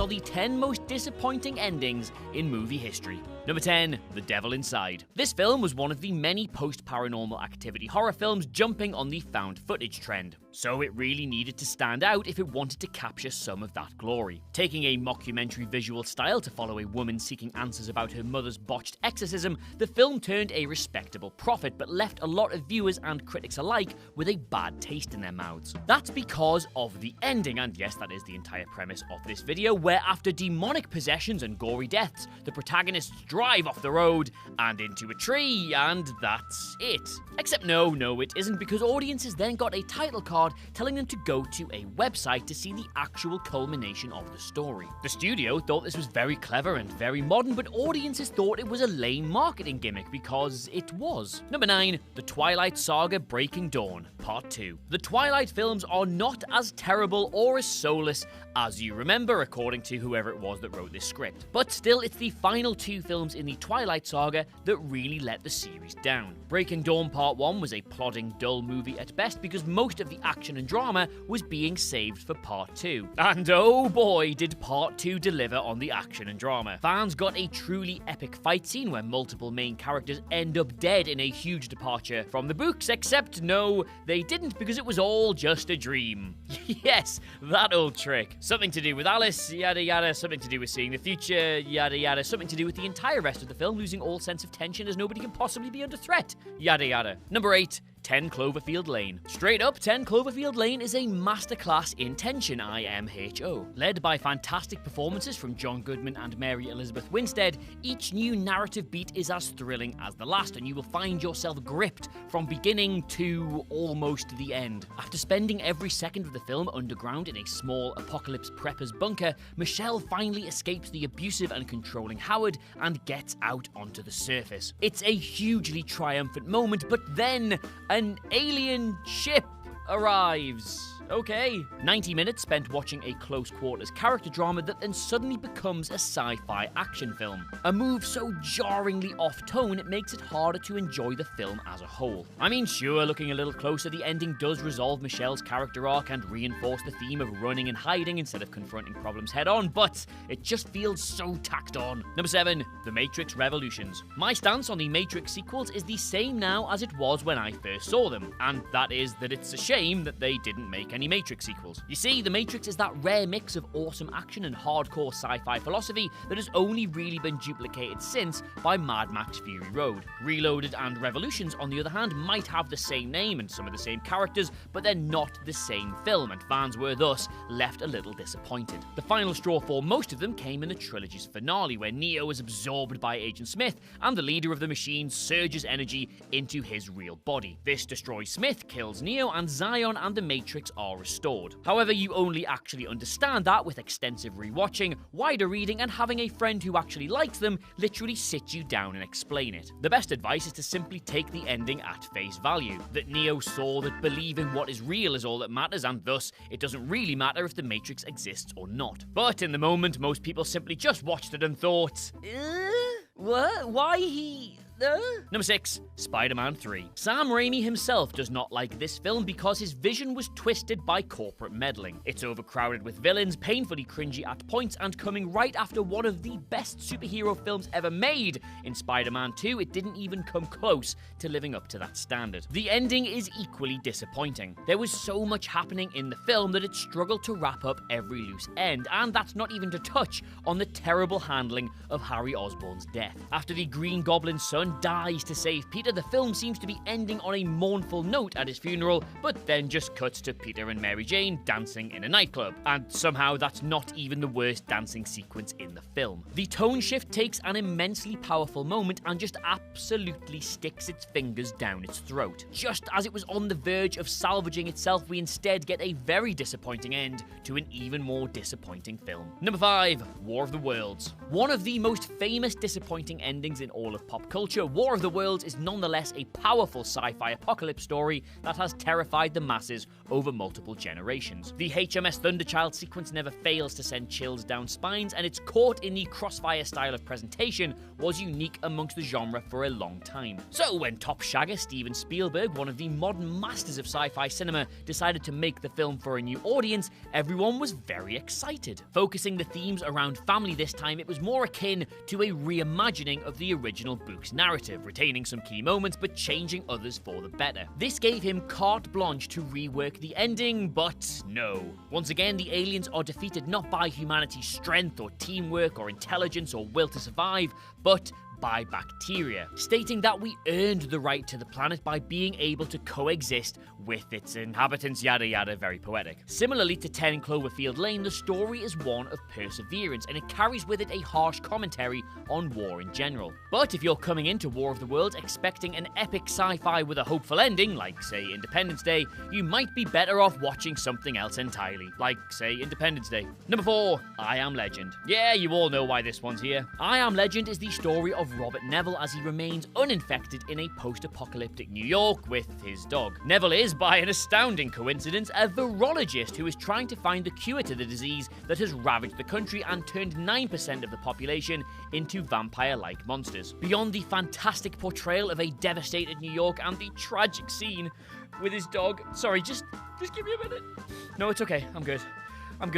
are the 10 most disappointing endings in movie history. Number 10, The Devil Inside. This film was one of the many post-paranormal activity horror films jumping on the found footage trend, so it really needed to stand out if it wanted to capture some of that glory. Taking a mockumentary visual style to follow a woman seeking answers about her mother's botched exorcism, the film turned a respectable profit but left a lot of viewers and critics alike with a bad taste in their mouths. That's because of the ending, and yes, that is the entire premise of this video, where after demonic possessions and gory deaths, the protagonists drive off the road and into a tree, and that's it. Except no, it isn't, because audiences then got a title card telling them to go to a website to see the actual culmination of the story. The studio thought this was very clever and very modern, but audiences thought it was a lame marketing gimmick, because it was. Number 9, The Twilight Saga: Breaking Dawn, Part 2. The Twilight films are not as terrible or as soulless as you remember, according to whoever it was that wrote this script. But still, it's the final 2 films in the Twilight Saga that really let the series down. Breaking Dawn Part 1 was a plodding, dull movie at best because most of the action and drama was being saved for Part 2. And oh boy, did Part 2 deliver on the action and drama. Fans got a truly epic fight scene where multiple main characters end up dead in a huge departure from the books, except no, they didn't, because it was all just a dream. Yes, that old trick. Something to do with Alice, yada yada, something to do with seeing the future, yada yada, something to do with the entire rest of the film losing all sense of tension as nobody can possibly be under threat, yada yada. Number 8, 10 Cloverfield Lane. Straight up, 10 Cloverfield Lane is a masterclass in tension, IMHO. Led by fantastic performances from John Goodman and Mary Elizabeth Winstead, each new narrative beat is as thrilling as the last, and you will find yourself gripped from beginning to almost the end. After spending every second of the film underground in a small apocalypse prepper's bunker, Michelle finally escapes the abusive and controlling Howard and gets out onto the surface. It's a hugely triumphant moment, but then an alien ship arrives. Okay. 90 minutes spent watching a close quarters character drama that then suddenly becomes a sci-fi action film. A move so jarringly off-tone it makes it harder to enjoy the film as a whole. I mean, sure, looking a little closer, the ending does resolve Michelle's character arc and reinforce the theme of running and hiding instead of confronting problems head-on, but it just feels so tacked on. Number 7, The Matrix Revolutions. My stance on the Matrix sequels is the same now as it was when I first saw them, and that is that it's a shame that they didn't make any Matrix sequels. You see, The Matrix is that rare mix of awesome action and hardcore sci-fi philosophy that has only really been duplicated since by Mad Max Fury Road. Reloaded and Revolutions, on the other hand, might have the same name and some of the same characters, but they're not the same film, and fans were thus left a little disappointed. The final straw for most of them came in the trilogy's finale, where Neo is absorbed by Agent Smith, and the leader of the machine surges energy into his real body. This destroys Smith, kills Neo, and Zion and the Matrix are restored. However, you only actually understand that with extensive rewatching, wider reading, and having a friend who actually likes them literally sit you down and explain it. The best advice is to simply take the ending at face value, that Neo saw that believing what is real is all that matters, and thus it doesn't really matter if the Matrix exists or not. But in the moment, most people simply just watched it and thought, what? Why he... Number 6, Spider-Man 3. Sam Raimi himself does not like this film because his vision was twisted by corporate meddling. It's overcrowded with villains, painfully cringy at points, and coming right after one of the best superhero films ever made. In Spider-Man 2, it didn't even come close to living up to that standard. The ending is equally disappointing. There was so much happening in the film that it struggled to wrap up every loose end, and that's not even to touch on the terrible handling of Harry Osborn's death. After the Green Goblin's son dies to save Peter, the film seems to be ending on a mournful note at his funeral, but then just cuts to Peter and Mary Jane dancing in a nightclub. And somehow that's not even the worst dancing sequence in the film. The tone shift takes an immensely powerful moment and just absolutely sticks its fingers down its throat. Just as it was on the verge of salvaging itself, we instead get a very disappointing end to an even more disappointing film. Number 5, War of the Worlds. One of the most famous disappointing endings in all of pop culture, future, War of the Worlds is nonetheless a powerful sci-fi apocalypse story that has terrified the masses over multiple generations. The HMS Thunderchild sequence never fails to send chills down spines, and its caught in the Crossfire style of presentation was unique amongst the genre for a long time. So when top shagger Steven Spielberg, one of the modern masters of sci-fi cinema, decided to make the film for a new audience, everyone was very excited. Focusing the themes around family this time, it was more akin to a reimagining of the original book's narrative, retaining some key moments but changing others for the better. This gave him carte blanche to rework the ending, but no. Once again, the aliens are defeated not by humanity's strength or teamwork or intelligence or will to survive, but by bacteria, stating that we earned the right to the planet by being able to coexist with its inhabitants, yada yada, very poetic. Similarly to 10 Cloverfield Lane, the story is one of perseverance, and it carries with it a harsh commentary on war in general. But if you're coming into War of the Worlds expecting an epic sci-fi with a hopeful ending, like say Independence Day, you might be better off watching something else entirely, like say Independence Day. Number 4, I Am Legend. Yeah, you all know why this one's here. I Am Legend is the story of Robert Neville as he remains uninfected in a post-apocalyptic New York with his dog. Neville is, by an astounding coincidence, a virologist who is trying to find the cure to the disease that has ravaged the country and turned 9% of the population into vampire-like monsters. Beyond the fantastic portrayal of a devastated New York and the tragic scene with his dog... Sorry, just give me a minute. No, it's okay. I'm good.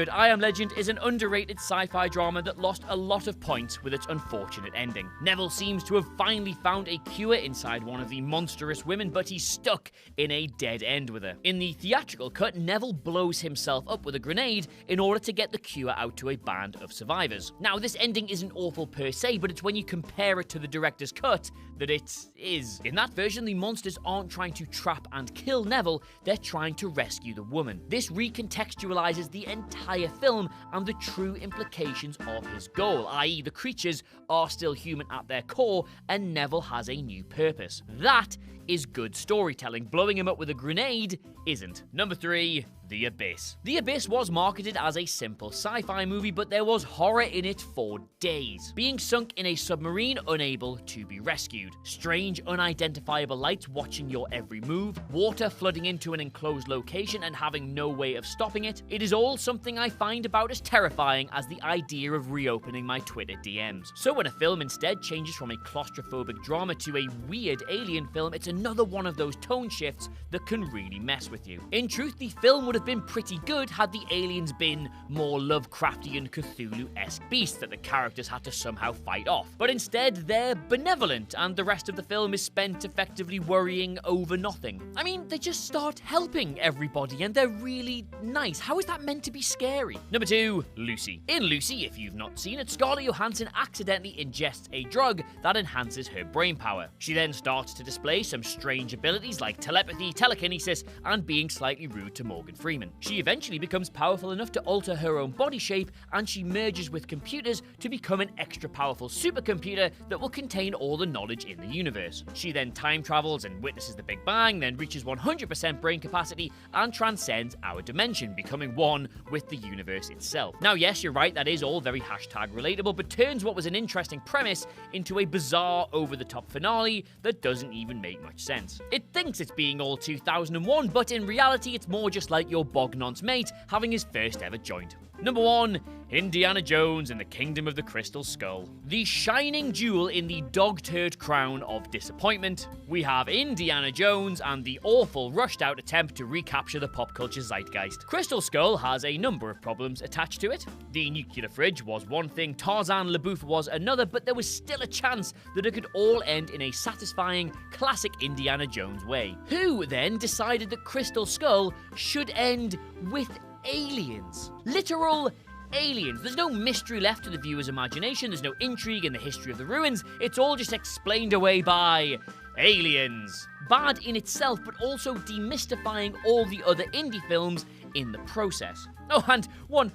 I Am Legend is an underrated sci-fi drama that lost a lot of points with its unfortunate ending. Neville seems to have finally found a cure inside one of the monstrous women, but he's stuck in a dead end with her. In the theatrical cut, Neville blows himself up with a grenade in order to get the cure out to a band of survivors. Now, this ending isn't awful per se, but it's when you compare it to the director's cut that it is. In that version, the monsters aren't trying to trap and kill Neville, they're trying to rescue the woman. This recontextualizes the entire film and the true implications of his goal, i.e. the creatures are still human at their core and Neville has a new purpose. That is good storytelling. Blowing him up with a grenade isn't. Number 3, The Abyss. The Abyss was marketed as a simple sci-fi movie, but there was horror in it for days. Being sunk in a submarine, unable to be rescued. Strange, unidentifiable lights watching your every move. Water flooding into an enclosed location and having no way of stopping it. It is all something I find about as terrifying as the idea of reopening my Twitter DMs. So when a film instead changes from a claustrophobic drama to a weird alien film, it's another one of those tone shifts that can really mess with you. In truth, the film would have been pretty good had the aliens been more Lovecraftian Cthulhu-esque beasts that the characters had to somehow fight off. But instead, they're benevolent, and the rest of the film is spent effectively worrying over nothing. I mean, they just start helping everybody, and they're really nice. How is that meant to be scary? Number 2, Lucy. In Lucy, if you've not seen it, Scarlett Johansson accidentally ingests a drug that enhances her brain power. She then starts to display some strange abilities like telepathy, telekinesis, and being slightly rude to Morgan Freeman. She eventually becomes powerful enough to alter her own body shape, and she merges with computers to become an extra powerful supercomputer that will contain all the knowledge in the universe. She then time travels and witnesses the Big Bang, then reaches 100% brain capacity and transcends our dimension, becoming one with the universe itself. Now, yes, you're right, that is all very hashtag relatable, but turns what was an interesting premise into a bizarre, over-the-top finale that doesn't even make much sense. It thinks it's being all 2001, but in reality, it's more just like your bog-nonce mate having his first ever joint. Number 1, Indiana Jones and the Kingdom of the Crystal Skull. The shining jewel in the dog-turd crown of disappointment, we have Indiana Jones and the awful, rushed-out attempt to recapture the pop culture zeitgeist. Crystal Skull has a number of problems attached to it. The nuclear fridge was one thing, Tarzan LaBouffe was another, but there was still a chance that it could all end in a satisfying, classic Indiana Jones way. Who then decided that Crystal Skull should end with aliens? Literal aliens. There's no mystery left to the viewer's imagination, there's no intrigue in the history of the ruins, it's all just explained away by aliens. Bad in itself, but also demystifying all the other indie films in the process. Oh, and one